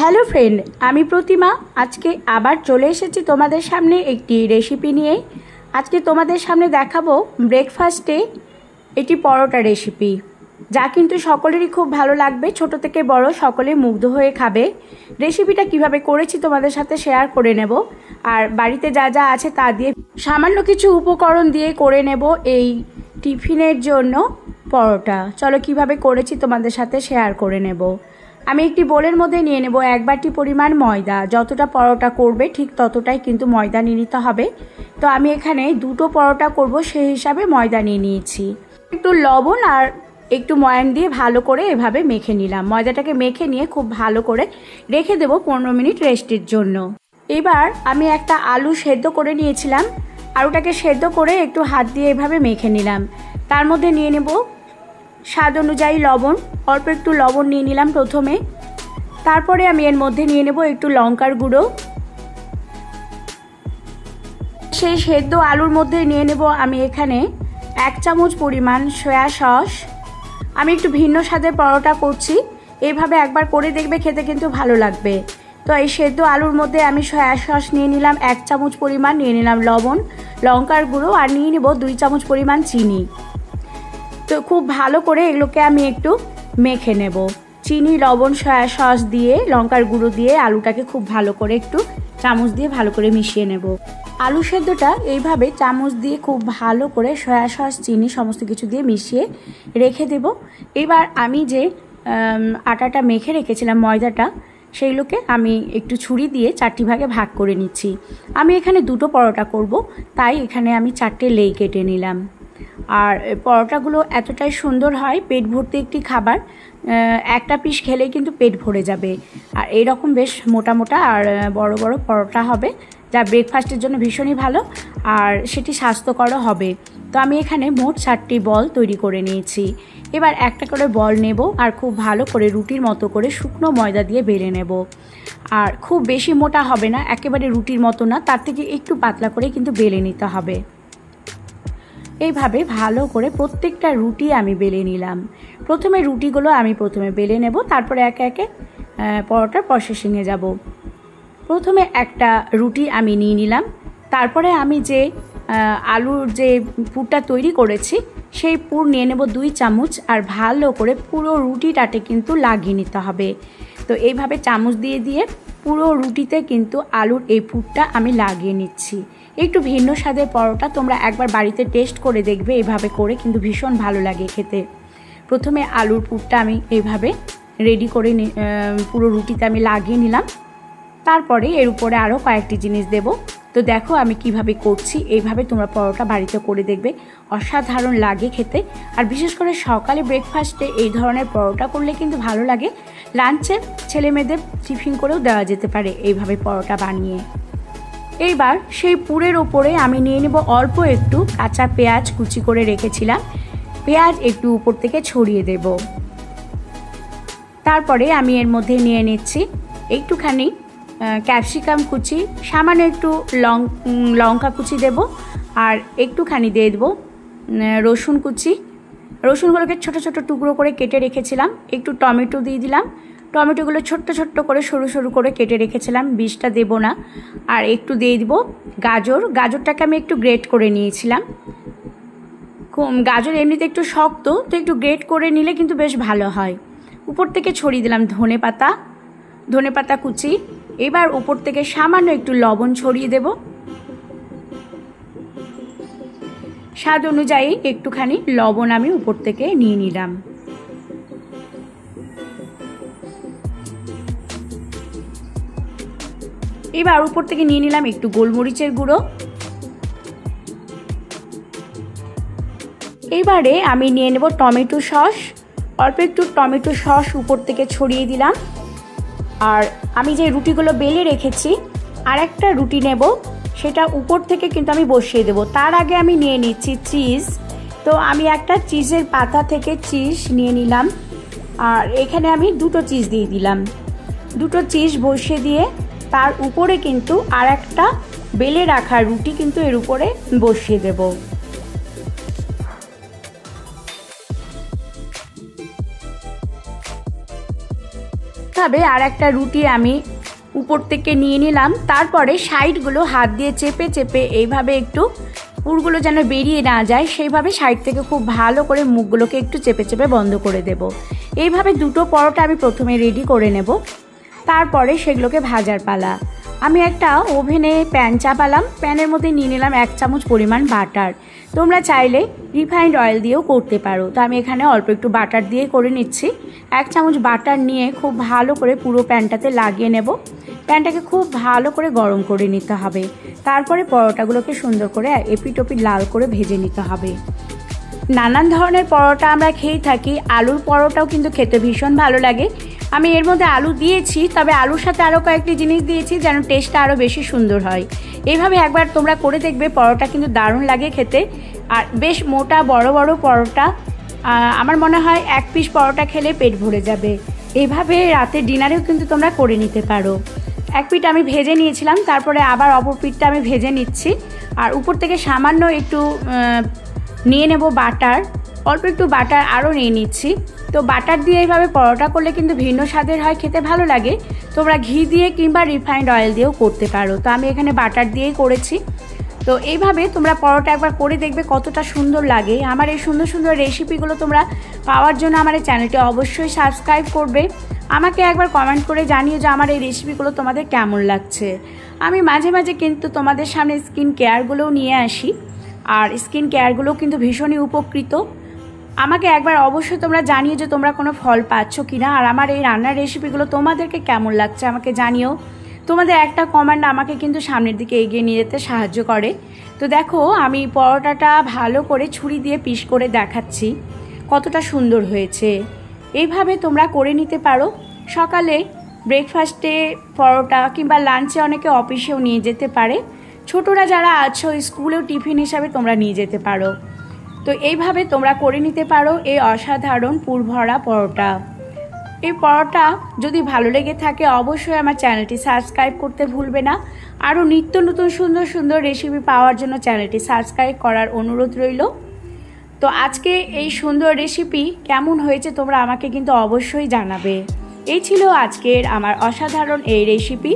Hello friend, আমি প্রতিমা। আজকে আবার চলে এসেছি তোমাদের সামনে একটি রেসিপি নিয়ে। আজকে তোমাদের সামনে দেখাবো ব্রেকফাস্টে একটি পরোটা রেসিপি, যা কিন্তু সকলেরই খুব ভালো লাগবে। ছোট থেকে বড় সকলে মুগ্ধ হয়ে খাবে। রেসিপিটা কিভাবে করেছি তোমাদের সাথে শেয়ার করে নেব, আর বাড়িতে যা যা আছে তা দিয়ে সামান্য কিছু উপকরণ দিয়ে করে নেব এই টিফিনের জন্য পরোটা। চলো কিভাবে করেছি তোমাদের সাথে শেয়ার করে নেব। আমি একটি বোলের মধ্যে নিয়ে নেব 1 বাটি পরিমাণ ময়দা। যতটা পরোটা করবে ঠিক ততটাই কিন্তু ময়দা নিয়ে নিতে হবে। তো আমি এখানে 2টো পরোটা করব, সেই হিসাবে ময়দা নিয়ে নিয়েছি। একটু লবণ আর একটু ময়ান দিয়ে ভালো করে এভাবে মেখে নিলাম। ময়দাটাকে মেখে নিয়ে খুব ভালো করে রেখে দেব 15 মিনিট রেস্টের জন্য। এবার আমি একটা আলু সেদ্ধ করে নিয়েছিলাম। আলুটাকে সেদ্ধ করে একটু হাত দিয়ে এভাবে মেখে নিলাম। তার মধ্যে নিয়ে নেব স্বাদ অনুযায়ী লবণ। অল্প একটু লবণ নিয়ে নিলাম প্রথমে। তারপরে আমি এর মধ্যে নিয়ে নেব একটু লঙ্কার গুঁড়ো। সেই সেদ্ধ আলুর মধ্যে নিয়ে নেব আমি এখানে 1 চামচ পরিমাণ সয়া সস। আমি একটু ভিন্ন স্বাদের পরোটা করছি, এইভাবে একবার করে দেখবে, খেতে কিন্তু ভালো লাগবে। তো এই সেদ্ধ আলুর মধ্যে আমি সয়া সস নিয়ে নিলাম 1 চামচ পরিমাণ, নিয়ে নিলাম লবণ, লঙ্কার গুঁড়ো, আর নিয়ে নেব 2 চামচ পরিমাণ চিনি। তো খুব ভালো করে এগুলোকে আমি একটু মেখে নেব। চিনি, লবণ, সয়া সস দিয়ে, লঙ্কার গুঁড়ো দিয়ে আলুটাকে খুব ভালো করে একটু চামচ দিয়ে ভালো করে মিশিয়ে নেব। আলু সেদ্ধটা এইভাবে চামচ দিয়ে খুব ভালো করে সয়া সস, চিনি সমস্ত কিছু দিয়ে মিশিয়ে রেখে দেব। এবার আমি যে আটাটা মেখে রেখেছিলাম, ময়দাটা, সেইগুলোকে আমি একটু ছুরি দিয়ে 4টি ভাগে ভাগ করে নিচ্ছি। আমি এখানে 2টো পরোটা করব, তাই এখানে আমি 4টে লেই কেটে নিলাম। আর পরোটাগুলো এতটাই সুন্দর হয়, পেট ভর্তি একটি খাবার। একটা পিস খেলেই কিন্তু পেট ভরে যাবে। আর এইরকম বেশ মোটা মোটা আর বড় বড় পরোটা হবে, যা ব্রেকফাস্টের জন্য ভীষণই ভালো, আর সেটি স্বাস্থ্যকরও হবে। তো আমি এখানে মোট 4টি বল তৈরি করে নিয়েছি। এবার একটা করে বল নেব আর খুব ভালো করে রুটির মতো করে শুকনো ময়দা দিয়ে বেলে নেব। আর খুব বেশি মোটা হবে না, একেবারে রুটির মতো না, তার থেকে একটু পাতলা করে কিন্তু বেলে নিতে হবে। এইভাবে ভালো করে প্রত্যেকটা রুটি আমি বেলে নিলাম। প্রথমে রুটিগুলো আমি বেলে নেব, তারপরে একে একে পরোটার প্রসেসিংয়ে যাব। প্রথমে একটা রুটি আমি নিয়ে নিলাম। তারপরে আমি যে আলুর যে পুরটা তৈরি করেছি, সেই পুর নিয়ে নেব 2 চামচ, আর ভালো করে পুরো রুটিটাতে কিন্তু লাগিয়ে নিতে হবে। তো এইভাবে চামচ দিয়ে দিয়ে পুরো রুটিতে কিন্তু আলুর এই পুরটা আমি লাগিয়ে নিচ্ছি। একটু ভিন্ন স্বাদের পরোটা, তোমরা একবার বাড়িতে টেস্ট করে দেখবে, এইভাবে করে কিন্তু ভীষণ ভালো লাগে খেতে। প্রথমে আলুর পুরটা আমি এইভাবে রেডি করে পুরো রুটিতে আমি লাগিয়ে নিলাম। তারপরে এর উপরে আরও কয়েকটি জিনিস দেব। তো দেখো আমি কিভাবে করছি, এইভাবে তোমরা পরোটা বাড়িতে করে দেখবে, অসাধারণ লাগে খেতে। আর বিশেষ করে সকালে ব্রেকফাস্টে এই ধরনের পরোটা করলে কিন্তু ভালো লাগে। লাঞ্চে ছেলে মেয়েদের টিফিন করেও দেওয়া যেতে পারে এইভাবে পরোটা বানিয়ে। এইবার সেই পুরের ওপরে আমি নিয়ে নেব অল্প একটু কাঁচা পেঁয়াজ কুচি করে রেখেছিলাম। পেঁয়াজ একটু উপর থেকে ছড়িয়ে দেব। তারপরে আমি এর মধ্যে নিয়ে নিচ্ছি একটুখানি ক্যাপসিকাম কুচি, সামান্য একটু লঙ্কা কুচি দেব, আর একটুখানি দিয়ে দেবো রসুন কুচি। রসুনগুলোকে ছোট ছোট টুকরো করে কেটে রেখেছিলাম। একটু টমেটো দিয়ে দিলাম। টমেটোগুলো ছোট্ট ছোট্ট করে সরু সরু করে কেটে রেখেছিলাম, বীজটা দেব না। আর একটু দিয়ে দিব গাজর। গাজরটাকে আমি একটু গ্রেট করে নিয়েছিলাম। গাজর এমনিতে একটু শক্ত, তো একটু গ্রেট করে নিলে কিন্তু বেশ ভালো হয়। উপর থেকে ছড়িয়ে দিলাম ধনে পাতা কুচি। এবার উপর থেকে সামান্য একটু লবণ ছড়িয়ে দেব। স্বাদ অনুযায়ী একটুখানি লবণ আমি উপর থেকে নিয়ে নিলাম। এবার উপর থেকে নিয়ে নিলাম একটু গোলমরিচের গুঁড়ো। এবারে আমি নিয়ে নেব টমেটো সস। অল্প একটু টমেটো সস উপর থেকে ছড়িয়ে দিলাম। আর আমি যে রুটিগুলো বেলে রেখেছি, আর একটা রুটি নেব, সেটা উপর থেকে কিন্তু আমি বসিয়ে দেব। তার আগে আমি নিয়ে নিচ্ছি চিজ। তো আমি একটা চিজের পাতা থেকে চিজ নিয়ে নিলাম, আর এখানে আমি 2টো চিজ দিয়ে দিলাম। 2টো চিজ বসিয়ে দিয়ে তার উপরে কিন্তু আর একটা বেলে রাখা রুটি কিন্তু এর উপরে বসিয়ে দেব। এইভাবে আর একটা রুটি আমি উপর থেকে নিয়ে নিলাম। তারপরে সাইডগুলো হাত দিয়ে চেপে চেপে এইভাবে একটু পুরগুলো যেন বেরিয়ে না যায় সেইভাবে সাইড থেকে খুব ভালো করে মুখগুলোকে একটু চেপে চেপে বন্ধ করে দেব। এইভাবে দুটো পরোটা আমি প্রথমে রেডি করে নেব, তারপরে সেগুলোকে ভাজার পালা। আমি একটা ওভেনে প্যান চাপালাম, প্যানের মধ্যে নিয়ে নিলাম 1 চামচ পরিমাণ বাটার। তোমরা চাইলে রিফাইন্ড অয়েল দিয়েও করতে পারো, তো আমি এখানে অল্প একটু বাটার দিয়ে করে নিচ্ছি। 1 চামচ বাটার নিয়ে খুব ভালো করে পুরো প্যানটাতে লাগিয়ে নেব। প্যানটাকে খুব ভালো করে গরম করে নিতে হবে, তারপরে পরোটাগুলোকে সুন্দর করে এপিট ওপিট লাল করে ভেজে নিতে হবে। নানান ধরনের পরোটা আমরা খেয়েই থাকি, আলুর পরোটাও কিন্তু খেতে ভীষণ ভালো লাগে। আমি এর মধ্যে আলু দিয়েছি, তবে আলুর সাথে আরও কয়েকটি জিনিস দিয়েছি যেন টেস্টটা আরও বেশি সুন্দর হয়। এইভাবে একবার তোমরা করে দেখবে, পরোটা কিন্তু দারুণ লাগে খেতে। আর বেশ মোটা বড় বড় পরোটা, আমার মনে হয় 1 পিস পরোটা খেলে পেট ভরে যাবে। এইভাবে রাতে ডিনারেও কিন্তু তোমরা করে নিতে পারো। 1 পিঠ আমি ভেজে নিয়েছিলাম, তারপরে আবার অপর পিঠটা আমি ভেজে নিচ্ছি। আর উপর থেকে সামান্য একটু নিয়ে নেব বাটার, অল্প একটু বাটার আরও নিয়ে নিচ্ছি। তো বাটার দিয়ে এইভাবে পরোটা করলে কিন্তু ভিন্ন স্বাদের হয়, খেতে ভালো লাগে। তোমরা ঘি দিয়ে কিংবা রিফাইন্ড অয়েল দিয়েও করতে পারো, তো আমি এখানে বাটার দিয়েই করেছি। তো এইভাবে তোমরা পরোটা একবার করে দেখবে কতটা সুন্দর লাগে। আমার এই সুন্দর সুন্দর রেসিপিগুলো তোমরা পাওয়ার জন্য আমার এই চ্যানেলটি অবশ্যই সাবস্ক্রাইব করবে। আমাকে একবার কমেন্ট করে জানিও যে আমার এই রেসিপিগুলো তোমাদের কেমন লাগছে। আমি মাঝে মাঝে কিন্তু তোমাদের সামনে স্কিন কেয়ারগুলোও নিয়ে আসি, আর স্কিন কেয়ারগুলোও কিন্তু ভীষণই উপকৃত। আমাকে একবার অবশ্যই তোমরা জানিও যে তোমরা কোনো ফল পাচ্ছ কিনা, আর আমার এই রান্নার রেসিপিগুলো তোমাদেরকে কেমন লাগছে আমাকে জানিও। তোমাদের একটা কমেন্ট আমাকে কিন্তু সামনের দিকে এগিয়ে নিয়ে যেতে সাহায্য করে। তো দেখো, আমি পরোটাটা ভালো করে ছুরি দিয়ে পিস করে দেখাচ্ছি কতটা সুন্দর হয়েছে। এইভাবে তোমরা করে নিতে পারো। সকালে ব্রেকফাস্টে পরোটা কিংবা লাঞ্চে অনেকে অফিসেও নিয়ে যেতে পারে। ছোটরা যারা আছো স্কুলেও টিফিন হিসাবে তোমরা নিয়ে যেতে পারো। তো এইভাবে তোমরা করে নিতে পারো এই অসাধারণ পুরভরা পরোটা। এই পরোটা যদি ভালো লেগে থাকে অবশ্যই আমার চ্যানেলটি সাবস্ক্রাইব করতে ভুলবে না। আরও নিত্য নতুন সুন্দর সুন্দর রেসিপি পাওয়ার জন্য চ্যানেলটি সাবস্ক্রাইব করার অনুরোধ রইল। তো আজকে এই সুন্দর রেসিপি কেমন হয়েছে তোমরা আমাকে কিন্তু অবশ্যই জানাবে। এই ছিল আজকের আমার অসাধারণ এই রেসিপি।